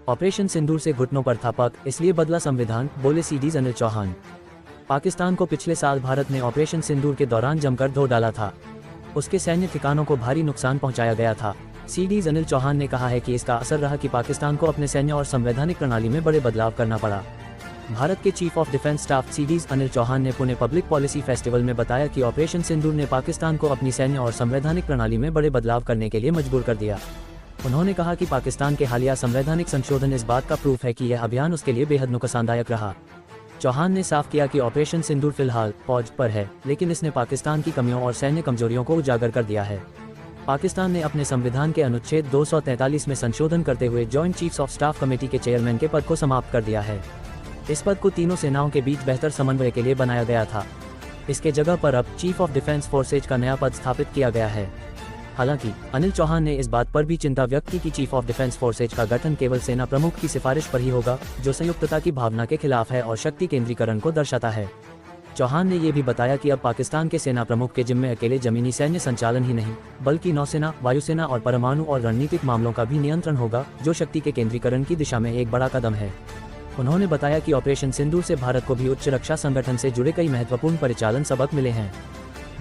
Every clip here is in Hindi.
ऑपरेशन सिंदूर से घुटनों पर था पक, इसलिए बदला संविधान, बोले सीडीज अनिल चौहान। पाकिस्तान को पिछले साल भारत ने ऑपरेशन सिंदूर के दौरान जमकर धो डाला था। उसके सैन्य ठिकानों को भारी नुकसान पहुंचाया गया था। सीडीज अनिल चौहान ने कहा है कि इसका असर रहा कि पाकिस्तान को अपने सैन्य और संवैधानिक प्रणाली में बड़े बदलाव करना पड़ा। भारत के chief of defence staff CDS Anil Chauhan ने पुणे पब्लिक पॉलिसी फेस्टिवल में बताया कि ऑपरेशन सिंदूर ने पाकिस्तान को अपनी सैन्य और संवैधानिक प्रणाली में बड़े बदलाव करने के लिए मजबूर कर दिया। उन्होंने कहा कि पाकिस्तान के हालिया संवैधानिक संशोधन इस बात का प्रूफ है कि यह अभियान उसके लिए बेहद नुकसानदायक रहा। चौहान ने साफ किया कि ऑपरेशन सिंदूर फिलहाल पॉज पर है, लेकिन इसने पाकिस्तान की कमियों और सैन्य कमजोरियों को उजागर कर दिया है। पाकिस्तान ने अपने संविधान के अनुच्छेद 243 में संशोधन करते हुए joint chiefs of staff committee के चेयरमैन के पद को समाप्त कर दिया है। इस पद को तीनों सेनाओं के बीच बेहतर समन्वय के लिए बनाया गया था। इसके जगह पर अब चीफ ऑफ डिफेंस फोर्सेज का नया पद स्थापित किया गया है। हालांकि अनिल चौहान ने इस बात पर भी चिंता व्यक्त की कि चीफ ऑफ डिफेंस फोर्सेज का गठन केवल सेना प्रमुख की सिफारिश पर ही होगा, जो संयुक्तता की भावना के खिलाफ है और शक्ति केंद्रीकरण को दर्शाता है। चौहान ने ये भी बताया कि अब पाकिस्तान के सेना प्रमुख के जिम्मे अकेले जमीनी सैन्य संचालन ही नहीं, बल्कि नौसेना, वायुसेना और परमाणु और रणनीतिक मामलों का भी नियंत्रण होगा, जो शक्ति के केंद्रीकरण की दिशा में एक बड़ा कदम है। उन्होंने बताया कि ऑपरेशन सिंदूर से भारत को भी उच्च रक्षा संगठन से जुड़े कई महत्वपूर्ण परिचालन सबक मिले हैं।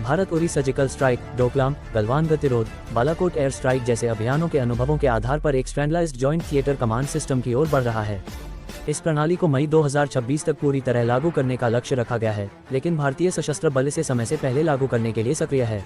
भारत उरी सर्जिकल स्ट्राइक, डोकलाम, गलवान गतिरोध, बालाकोट एयर स्ट्राइक जैसे अभियानों के अनुभवों के आधार पर एक standardised joint theatre command system की ओर बढ़ रहा है। इस प्रणाली को मई 2026 तक पूरी तरह लागू करने का लक्ष्य रखा गया है, लेकिन भारतीय सशस्त्र बल इसे समय से पहले लागू करने के लिए सक्रिय है।